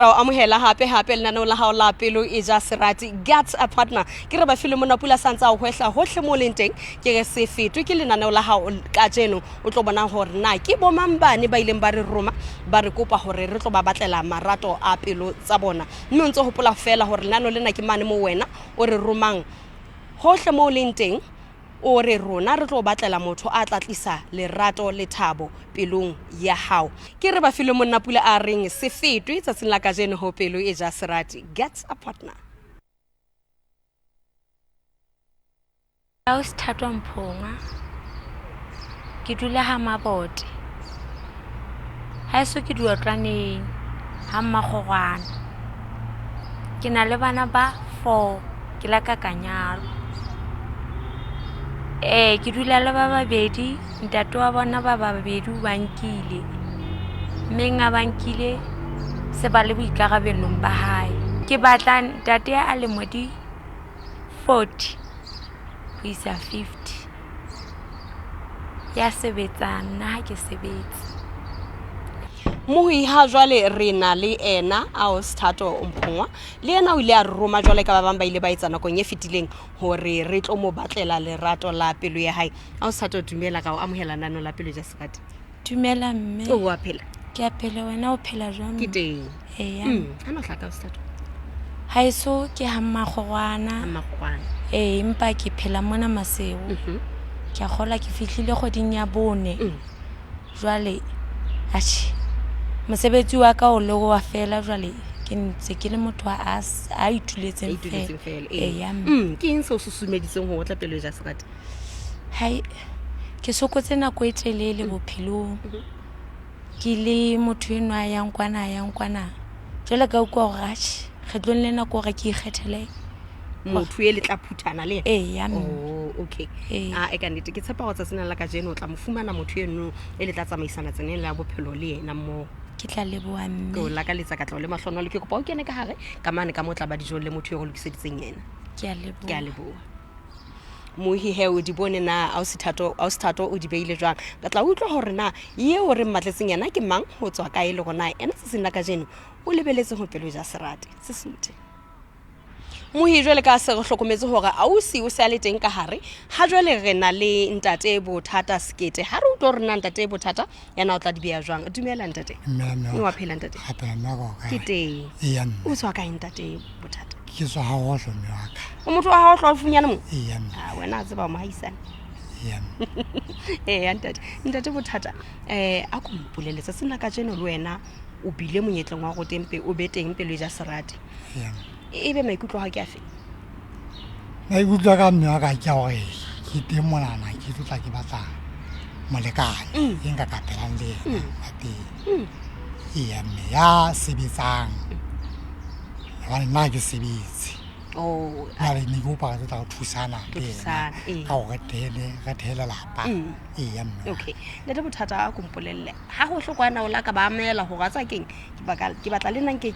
Amohela hape lenaneo la hao la pelo e ja serati Get a Partner ke re ba file mona pula santsa o hwehla hohle mo leng teng ke re se fetwe ke lenaneo la hao ka jeno o tlo bona hore na ke bo mambane ba ileng ba re roma ba re kopa hore re tlo ba batlela marato a pelo tsa bona mme o ntse hopola fela hore lenaneo lena ke mane mo wena o re romang hohle mo leng teng o re rona re tlo batlela motho a tla tlisa lerato le thabo pelong ya hao ke re ba file monna pula a reng se fetwe tsatsing la kajeno ho pelo e ja serati Get a Partner. Au Sithatwa Mphunga ke dula ha Mabote ha eso ke duatlaneng ha Mmakgogwana ke na le bana ba 4 ke la ka kanyalo ke dula le ba babedi ntate wa bona ba babedi ba nkile mme nga bankile se ba le boikarabelong ba hae ke batla ntate a le modi 40 ho isa 50 ya sebetsana ha ke sebetse Mohi ha jwale re na le ena Au Sithatwa Mphunga le ena o ile a roma jwale ka ba bang ba ile ba etsa nakong e fetileng hore re tlo mo batlela lerato la pelo ya hae Au Sithatwa dumela ka o amohela nano la pelo ja serati dumela mme o wa phela ke a phela wena o phela jwang ke teng ana hlaka Au Sithatwa ha eso ke ha Mmakgogwana empa ke phela mona Maseo ke a gola ke fihlile goding ya bone jwale ashi mosebetsi wa ka o le wa fela jwale ke ntse ke le motho a ituletseng fela ke eng se o susumeditseng ho tla pelo ja serati hai ke sokotse nako e telele bophelong ke le motho eno a yang kwana jwale ka utlwa hore ashi kgetlong le nako re ke ikgethele motho e le tla phuthana le okay e ka nnete ke tshepa go tsatsena la ka jeno o tla mo fumana motho eno e le tla tsamaisana tseneng la bophelo le yena mo ke tla leboa mme go la ka letsa ka tla le mahlono le ke kopa o kene ka hare ka mane ka motla ba dijo le motho yo go lokiseditseng yena ke a leboa Mohi he o di bone na Au Sithatwa o di beile jwang ka tla utlwa hore na ye o re mmatletseng yana ke mang ho tswa ka ile gona ena se sena ka jeno o lebeletse ho pelo ja serati se suthe Mohi jwale ka se re hlokometse hore ausi o se a le teng ka hare ha jwale re na le ntate Bothata Sekete ha re utlwa re na ntate Bothata yana o tla di beya jwang dumela ntate o wa phela ntate ke teng o tswa ka ntate Bothata ke tswa ha ho hlo mme o motho wa ha o hlo funyana mo wena a tseba o mohaisana ntate Bothata a ko mpoleletsa sena ka jeno le wena o bile monyetleng wa go tempe o be teng pelo ja serati ebe maikutlo ha ke a fe maikutlo ka mme wa ka ke hore ke teng monana ke tla ke batla molekane e nka kapelang le ate mme ya sebetsang hobane nna ke sebetse ya re ne go pa ka tla thusana ka go re thele lapa mme okay le Bothata a kompolelle ha go hlokwana o la ka ba amela go gatsa keng ke batla le nna ke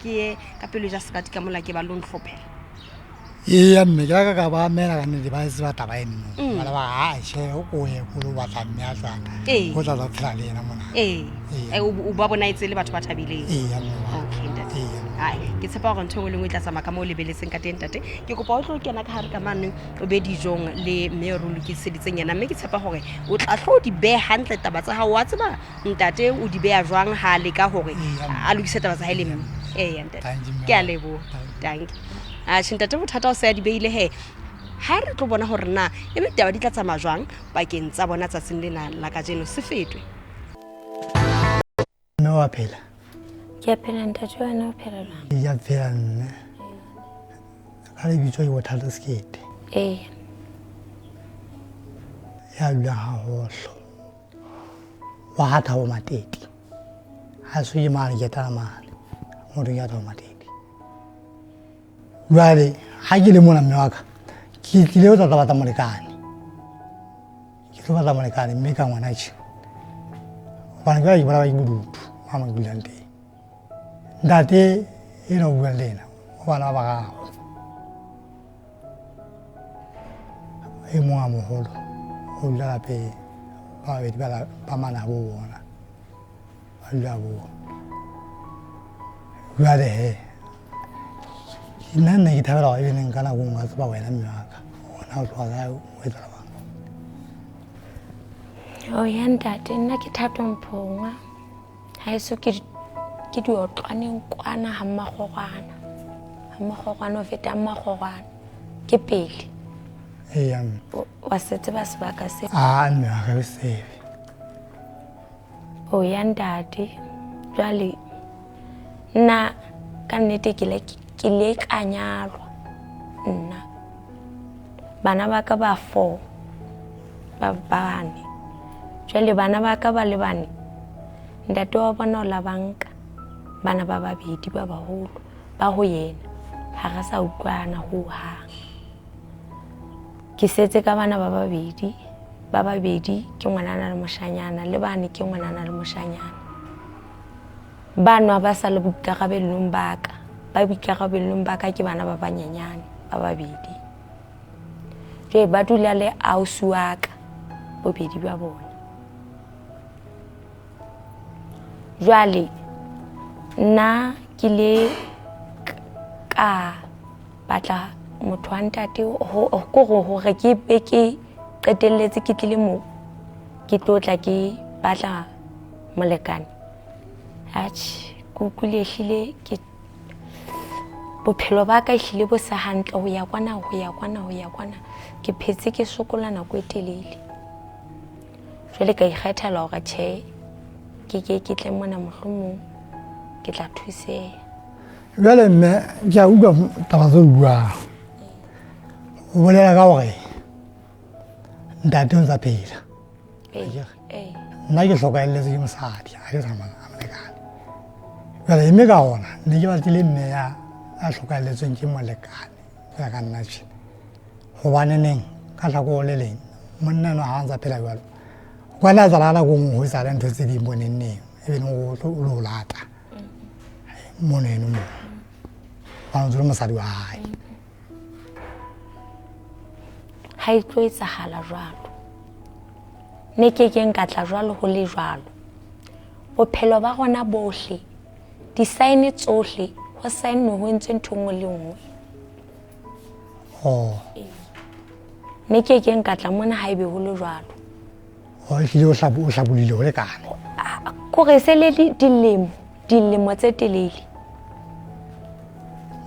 ka pelo ja serati ka mola ke ba lo ntlhophela mme ka ba amela ka ne ba se ba taba eno ba ba ha she o go ye go lo batla mme a tswa go tla phela le yena mona o ba bona itse le batho ba thabileng okay ntate ke tshepa gore ntho e lengwe tla tsama ka mo lebeletseng ka teng tate ke kopa o tlo kena ka hare ka mane o be dijong le mme ro lokiseditseng yana mme ke tshepa gore o tla tlo di be hantle taba tsa ha wa tseba ntate o di beya jwang ha le ka hore a lokise taba tsa hae le mme ntate ke a lebo thank ntate Bothata o se a di beile he ha re tlo bona hore na e be taba di tla tsama jwang pakeng tsa bona tsatsing lena la ka jeno se fetwe no wa phela ke a phela ntate wena o phela jwang ya phela nne ka le bitso Bothata Sekete ya lwa ha hohlo wa hatha o mateti ha so ye mane ke tala mane mo re ya tla mateti jwale ha ke le mona mme wa ka ke tlile o tla batla molekane ke tlo batla molekane mme ka ngwana tshi bana ga ke bara ba ibudutu mama gulante ndate eno gulena o bana ba gago e mo a moholo o la pe ba be ba mana bo bona ba la bo jwale he nna ne ke thabela e beneng ka nako nngwe tseba wena mme wa ka ona o tloga ka o etsa bang o ya ntate nna ke Thato Mphongwa ha eso ke di otlwaneng kwana ha mmagogwana o feta mmagogwana ke pele eya wa setse ba sebaka se mme wa ka sebe o ya ntate jwale nna ka nnete ke le ka nyalwa nna bana ba ka ba 4 ba bane jwale bana ba ka ba le bane ntate wa bona o la banka bana ba babedi ba baholo ba ho yena ha ga sa utlwana ho hang ke setse ka bana ba babedi ke ngwanana le moshanyana le bane ke ngwanana le moshanyana banwa ba sa le boikarabellong ba ka ke bana ba banyenyane ba babedi je ba dula le ausi wa ka bobedi ba bona jwale nna ke le ka batla motho wa ntate hore ke be ke qetelletse ke tlile mo ke tlotla ke batla molekane kukule hlile ke bophelo ba ka hlile bo sa hantle ho ya kwana ke phetse ke sokola nako e telele jwale ka ikgethela hore tjhe ke tle mona mohlomong ke tla thuseha jwale mme ke a utlwa taba tse buang o bolela ka hore ntate o ntsa phela nna ke hlokahelletse ke mosadi ha ke sa molekane jwale mme ka ona ne ke batlile mme a hlokahelletsweng ke molekane ya ka nna tjena hobaneneng ka tlhako le leng monna enwa ha ntsa phela jwalo kwana tsala nako nngwe ho sa le ntho tse di bonenneng e beng o lo lata moneno mo ba ntse le mosadi wa hae ha e tlo etsahala jwalo ne ke nka tla jwalo ho le jwalo bophelo ba rona bohle di-sign tsohle ho sign ho ntse ntho nngwe le nngwe ne ke nka tla mona ha ebe ho le jwalo e hlile o hlabolile ho lekane kore se le dilemo tse telele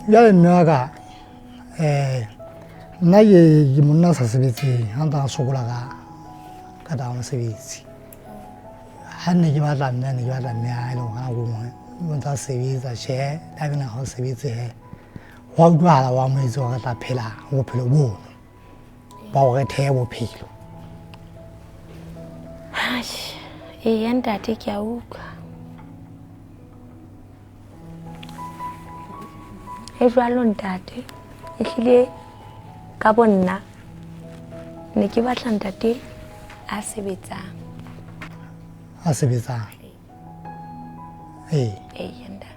jwale mme wa ka nna ke monna sa sebetseng ha ntse a sokola ka taba mosebetsi ha ne ke batla mme ha e le hore nako nngwe o ntse a sebetsa tjhe la bena ha o sebetse he wa utlwahala wa mo itse hore tla phela bophelo bono ba hore thehe bophelo ya ntate ke a utlwa e jwalo ntate e hlile ka bonna ne ke batla ntate a sebetsang yanda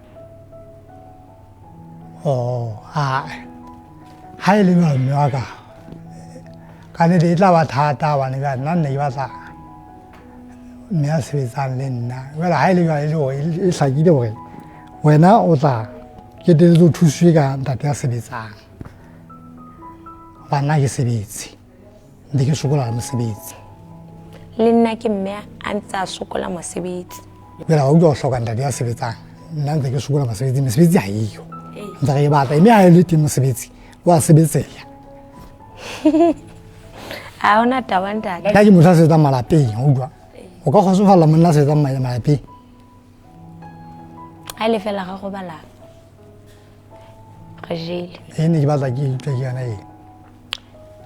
ha e le jwalo mme wa ka ne e tla ba thata hobane nna ne ke batla mme a sebetsang le nna jwale ha e le jwalo e hlakile hore wena o tla keteletse o thuswe ka ntate a sebetsang ba nna ke sebetse ntse ke sokola le mosebetsi le nna ke mme a ntse a sokola mosebetsi jwale ha o utlwa ho hloka ntate a sebetsang nna ntse ke sokola mesebetsi ha eyo ntse re e batla mme ha e le teng mosebetsi wa sebetseha ha ona taba ntate ka ke motho a sebetsang malapeng o utlwa o ka kgotsofalla monna a sebetsang malapeng ha le fela ga go bala re jele e ne ke batla ke utlwa ke yana eng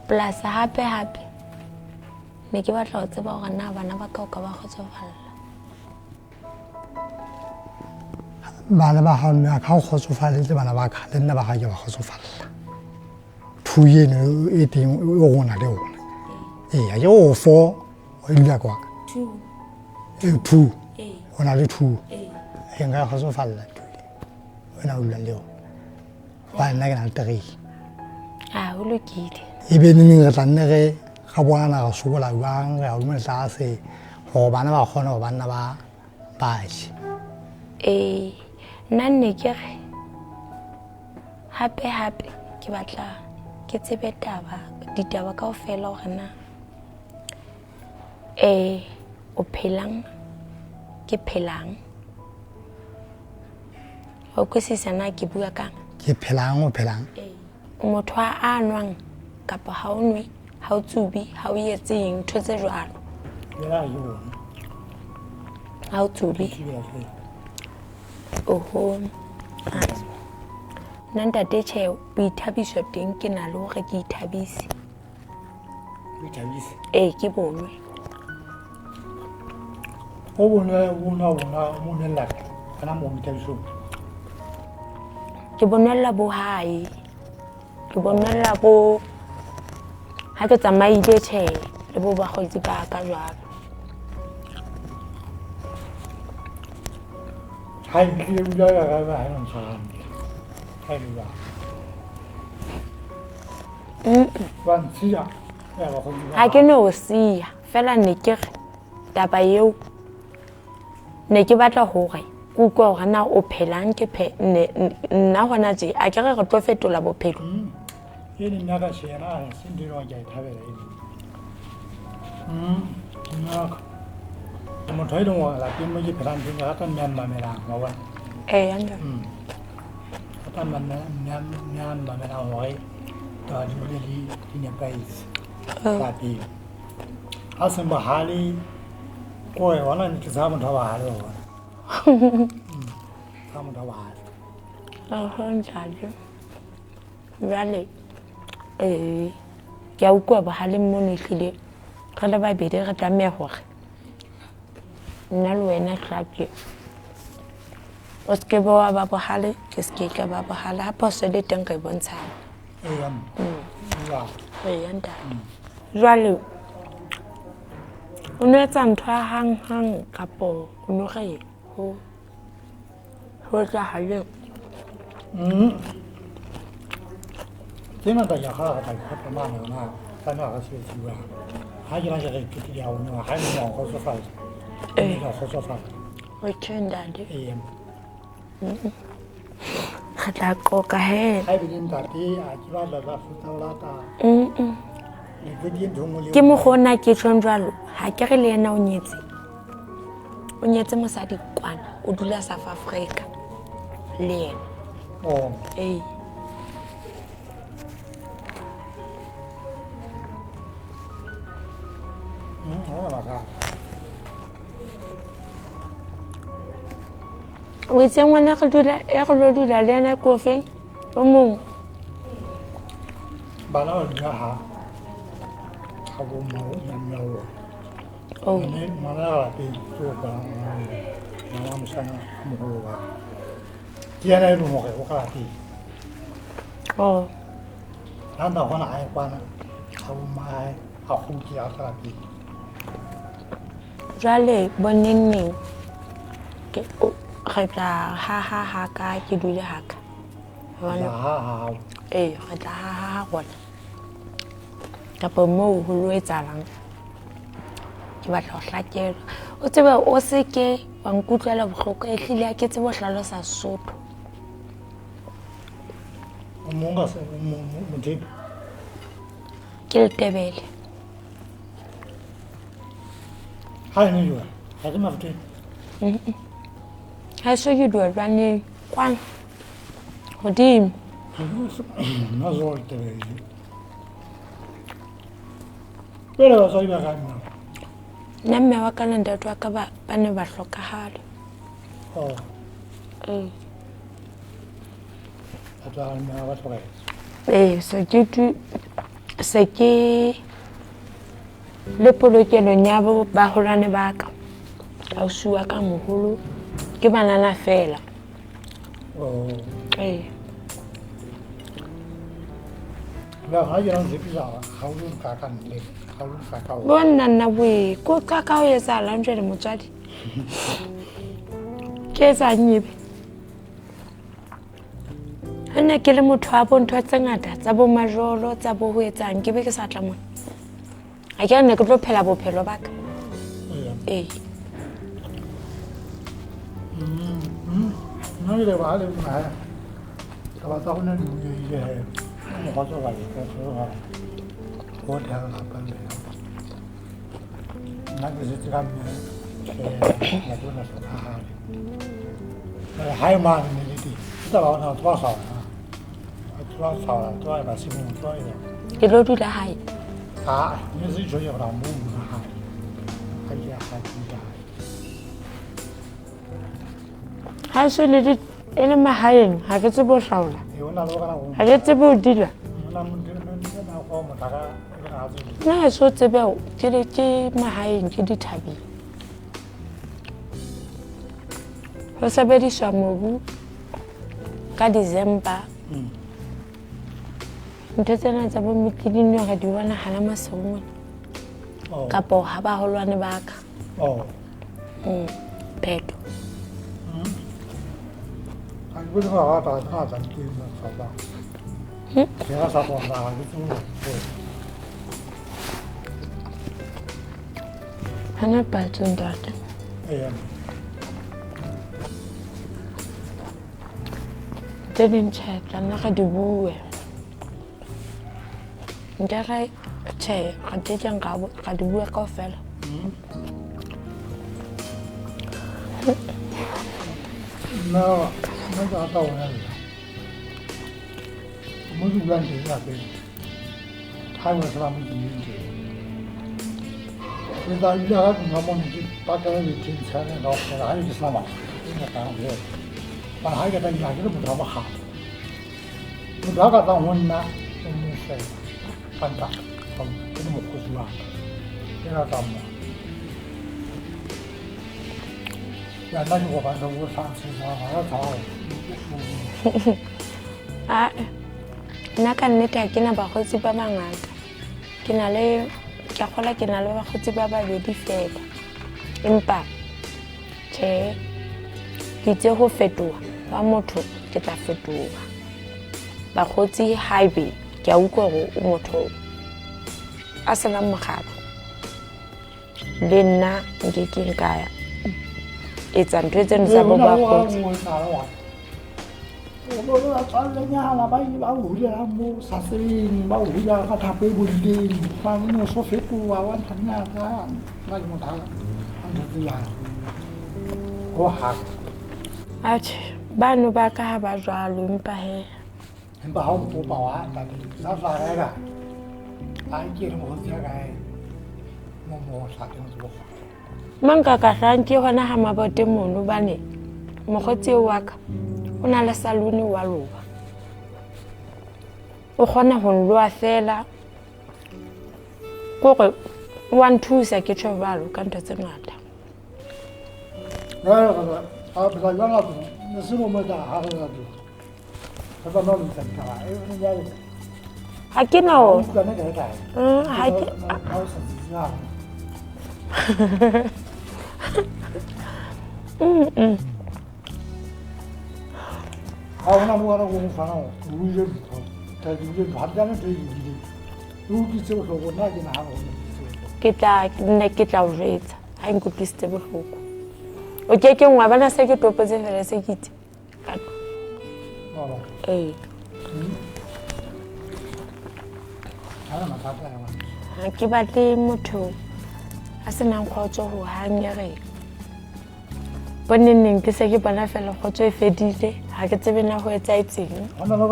plus hape ne ke batla ho tseba hore na bana ba ka o ka ba kgotsofalla bana ba hao mme a ka o kgotsofalletse bana ba ka le nna ba ga ke ba kgotsofalla thu eno e teng o gona le ona eya ke o 4 o dula kwa 2 o na le 2 e nka kgotsofalla wena o dula le ona ba nna ke na le 3 o lokile e be neng re tla nne re ga bona ga sokola jwang re a mo tlase go bana ba kgona go banna ba je nna ne ke re hape ke batla ke tsebe ditaba kaofela hore na o phelang ke phelang o kwisisa na ke bua kang ke phelang o phelang motho a nwang kapa ha o nwe ha o tsubi ha o etse eng ntho tse jwalo ya yo ha o tsubi oho ntate tjhe boithabiso teng ke na le hore ke ithabise ke bonwe o bona mo nella kana mo mitabiso ke bonella bo hae ke bonella bo ha ke tsamaile tjhe le bo ba kgotsi ba ka jwalo hai ke bula ga ba ha ntse hai ba ba ntsia ya ba go ha ke no sia fela ne ke taba eo ne ke batla hore ke utlwa hore na o phelang ke nna hona tje a ke re tlo fetola bophelo yini naka shena sindiro nja ithabela yini naka mo thai dong la ke mo ji phelang ke ga ka nyam mamela ma wa anda ta man nyam mamela hoi ta di ne pais ta pi asan ba hali ko e wala ni za mo thawa hali wa za mo thawa hali njalo jwale ke a utlwa bohale mmono ehlile re le babedi re tlameha hore nna le wena hlake o se ke be wa ba bohale ke se ke ka ba bohale ha phoso le teng re bontshana ntate jwale o no etsa ntho ya hang kapo o no re ho tla hale Tema da ya ha da ka ta ma na ta na ga se ji wa ha ji na ga ke ti ya o no ha ni mo ko so fa ga so fa return dade khata ko ka he ha bi din ta ti a ji ba la fu ta la ta le ke di ndongo le ke mo gona ke tshon jwalo ha ke re le yena o nyetse mosadi kwana o dula South Africa le yena o itse ngwana go dula le yena kofi o mong bana ba ja ha bo mo na nyawo ne mana ga pe to ba na mo sana mo ho ba dia na ru mo go ka ti nan da hona ai kwana ha bo mai ha go ki a ka ti jwale boneng ke re tla ha ka ke dule haka ha re tla ha gona kapa moo ho lo etsalang ke batla ho hlakela o tsebe o se ke wa nkutlwela bohloko ehlile a ke tsebe ho hlalosa Sesotho monga se mo di ke Letebele ha ni yo ha ke ma fute ha so you do rane kwan hodimo na zo te pero so iba ga na nna mme wa ka le ntate wa ka ba ne ba hlokahale ata na ba tloga se ke le polokelong ya ba holwane ba ka ausi wa ka moholo ke banana fela la ha ya nze pisa ha o ka ka nle ha o ka ka bona nna bue ko ka ho etsa lanje le motswadi ke etsa nyibe ana ke le motho a bo ntho tse ngata tsa bo majolo tsa bo ho etsang ke be ke sa tla mona a ke ne ke tlo phela bophelo ba ka no le ba le 他把早那留一些，我好做了一个很好，我天哪，本来那个是这个面，我做的是他好的，还有嘛那个地，这老长多少啊？多少了？多一把西红多一点。ke lo dula hae啊，你是说要让母母还，还也还比较。 ha so le di e le mahaeng ha ke tsebo hlaola 有那罗个那我， ha ke tsebo ho dila 那么那我们大家那个啥子， nna ha so tsebe ke mahaeng ke dithabeng ho sebediswa mobu ka December ntho tsena tsa bo mekedini re di bona hana masongwe 哦 kapo ha baholwane ba ka 哦， pheto 还为什么啊？打那咱对那啥吧？其他啥光大就做对， hana patso ntate 哎呀， tse ding tjhe tlanna re di bue nka re tjhe ga tekeng ga di bue kaofela 那咋到那里？我们是原地那边，他们是他们自己的。现在遇到那么你就大家就停车的，然后还有就是什么，应该当别，但还有个一样就是不怎么好。你不要搞当混呐，我们是反正，这么胡说啊，这个怎么？ 原来我反正我上次我要找我， a nna ka nnete ha ke na bakgotsi ba bangata ke kgola ke na le bakgotsi ba babedi fela empa tjhe ke itse ho fetoha ba motho ke tla fetoha bakgotsi haebe ke a utlwa hore o motho a senang mokgatlo le nna nke ke nkaya etsa ntho tseno tsa bo bakgotsi 我们那专人家那把一把五的，他们啥事情把五的他背不的，反正我说飞过啊，我他那个那就他，他就这样，我还 atjhe bano ba ka ha ba jwalo empa he 很不好不保安，但是啥啥来个，俺接着我这个，我啥东西不好。 manka ka hlang ke hona ha mabote mono bane mokgotsi wa ka o na le salone wa loba o kgona ho nloa fela kore wa nthusa ke tjho jwalo ka ntho tse ngata 不是原来那是我们家还是那个，他把那里整干了，哎，人家 ha ke na o 在那个在， ha ke 还有手机啊。 好，那我反正无人不，在无人他家那这一的，如果走说我那就拿我。 ke tla o jwetsa ha e nkutlwisitse bohloko o ke keng wa bana se ke topotse fela se ke itse 哦， ee 还有嘛啥子嘛？ ha ke batle motho a senang kgotso ho hangere bonenneng ke se ke bona fela kgotso e fedile ha ke tsebe na ho etsaetseng 我那个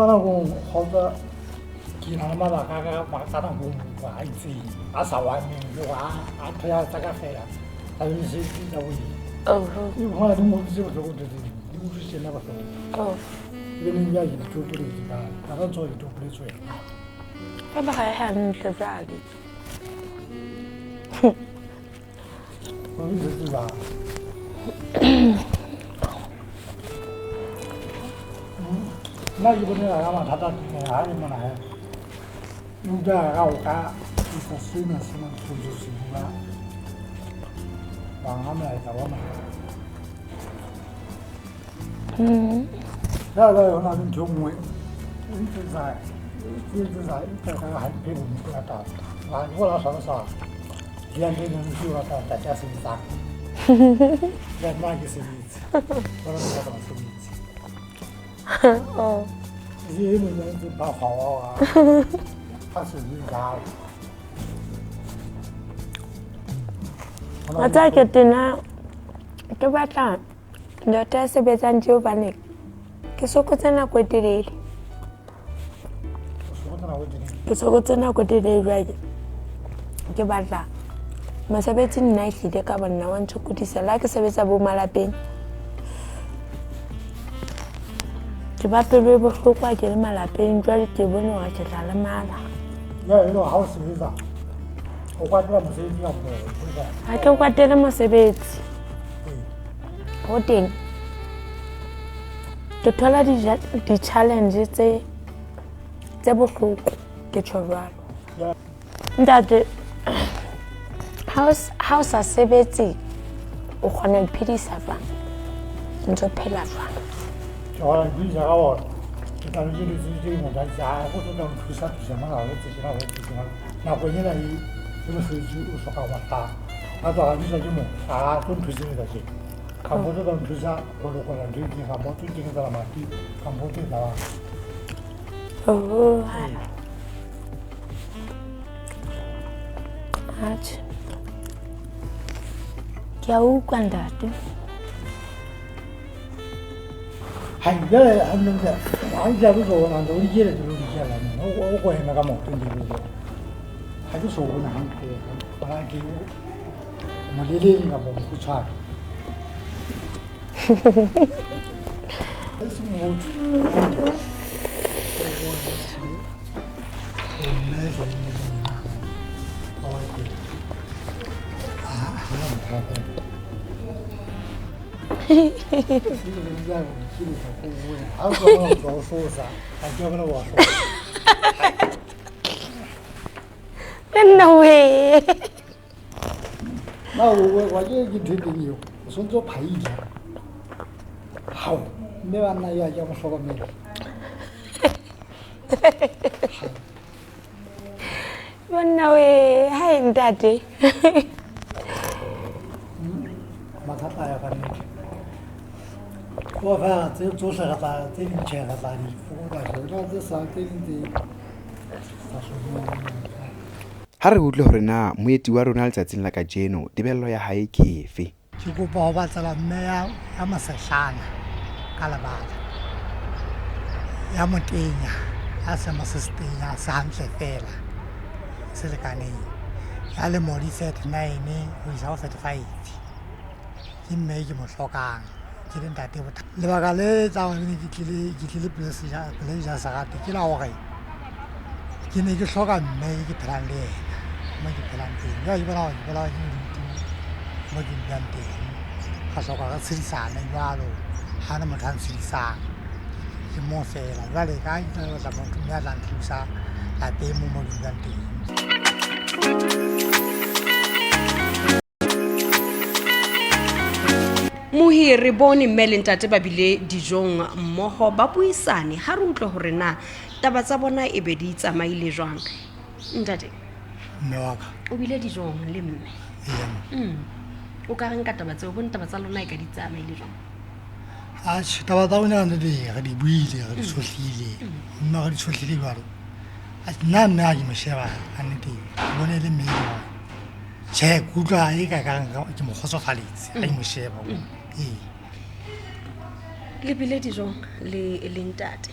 好的，其他嘛那个嘛啥那个我还自己啊啥玩意就啊推下这个飞啊，还有些那位， oh 因为后来我就说我这我是现在不说， oh 因为人家也做不了这个，他们做也做不了做。 fa ba ga hantle jwale 我一直是吧？那一部分人嘛，他到还有么来？有的俺我干，就是水呢是能出去水了，让他们来找我们。那个有那种就没，一直在，在那个还陪我们不要打，啊，我那啥啥，两个人就要大家是一张。 那那个是例子，我那个当是例子。oh 实你们是不好啊，他是应该。wa tsa ke tena ke batla ntate a sebetsang tje hobane ke sokotse nako e telele ke sokotse nako e telele jwale ke batla mosebetsi nna ehlile ka bonna wa ntshokudisa la ke sebetsa bo malapeng ke ba pelo e bohloko a ke le malapeng jwale ke bone hore ke tla le mala好sebetsa o kwatela mosebetsi ka moo ha ke kwatele mosebetsi ho teng ke thola di-challenge tse bohloko ke tjho jwalo ntate ha o sa sebetse o kgona ho iphedisa jwang ntso phela jwang ke gona di ja ga ona ke tla le di tse mo da ja go tla go thusa mo ga le tse ga go thusa nako e na e mosebetsi o hloka wa ta a tswa ga di ja ke mo a tlo thusa le tse ka mo tlo thusa go lo go la di ga mo tlo ke tsa mati ka mo tlo la oh Atjhe. Ke a utlwa ntate. hai jale a nne a ja go go na ndo di jele di ja la no o go ema ka mo tlo di go ha ke so bona hantle ba ke mo le le nga mo go tshwara es mo No way.那我就一直跟你说做排一下，好，没完那要么说个没。No way. Hai ntate. mathata ya gane o fa tse tsohle ga tsa tse di ntšhe ga tsa di fokola jona tse sa tse dintse sa shoma ha re utlwe hore na moeti wa rona letsatsing la kajeno tebello ya hae ke efe ke kopa ho batsela mme ya masehlana ka lebala ya motenya a se masestenya sa hantle fela se lekaneng ya le modi 39 ho isa ho 35 ke mme ke mo hlokang ke le ntate botha lebaka le tsa hore ke tlile place ja sa gate ke la hore ke ne ke hloka mme ke phelang le yena mo ke phelang teng ya ke bona ke mo ke buang teng ga hloka re tshedisane jwalo ha na motho a ntshedisang ke mo fela jwale ka ke tla mo ya tla nthusa lapeng mo ke buang teng mohiri bone mme le ntate ba bile dijong mmoho ba buisane ha re utlwe hore na taba tsa bona e be di tsamaile jwang ntate mme wa ka o bile dijong le mme o ka reng ka taba tseo bone taba tsa lona e ka di tsamaile jwang a taba tsa bona ne re di buile re di sohlile mme re di sohlile jwalo a nna mme a ke mo sheba a nnete bone le mme che kutla e ka ke mo kgotsofaletse a mo sheba le bile dijong le ntate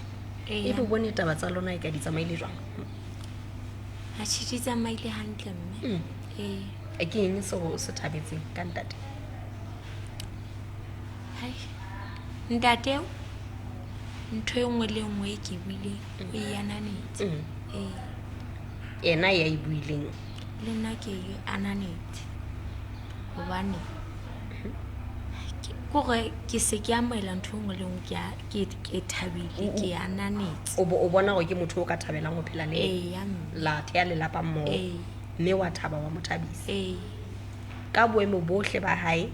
e be bone taba tsa lona e ka di tsamaile jwang Ha di tsamaile hantle mme. ke eng se thabetseng ka ntate Hai. Ntate ntho e nngwe le nngwe e ke buile o e ananetse. ena ya e buileng Le nna ke e ananetse. Hobane kore ke se ke amoela ntho e nngwe le nngwe ke thabile ke ananetse. o bona gore ke motho o ka thabelang go phela le la thea lelapa mmogo mme wa thaba wa mothabisa ka boemo bohle ba hae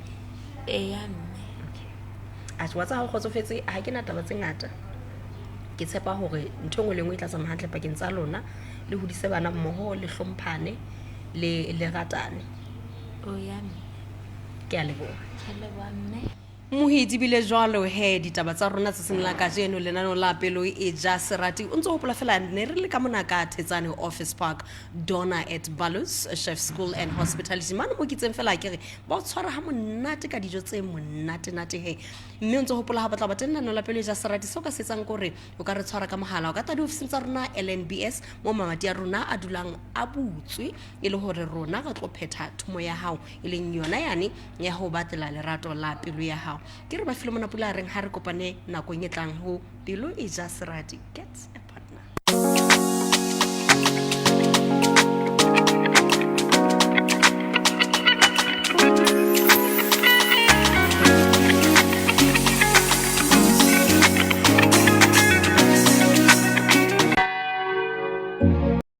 mme a wa tsa go kgotsofetse ha ke na taba tse ngata ke tshepa hore ntho engwe le engwe e tla tsamaya hantle pakeng tsa lona le hodise bana mmoho le hlomphane le ratane mme ke a leboha mme mohedi bile jwalo he ditaba tsa rona tse seng la ka jeno lenaneo la pelo e ja serati o ntse hopola fela ne re le ka mona ka Thetsane Office Park Donna at Balus Chef School and Hospitality man mo ke tseng fela ke re ba o tshwara ha monate ka dijo tse monate he mme o ntse hopola ha batla ba tena lenaneo la pelo e ja serati so ka setsang gore o ka re tshwara ka mohala o ka tla di ofising tsa rona LNBS mo mamati ya rona a dulang a butswe e le hore rona ga tlo phetha thumo ya hao e leng yona yane ya ho batlela lerato la pelo ya hao ke re ba file mona pula reng ha re kopane nakong e tlang ho pelo e ja serati gets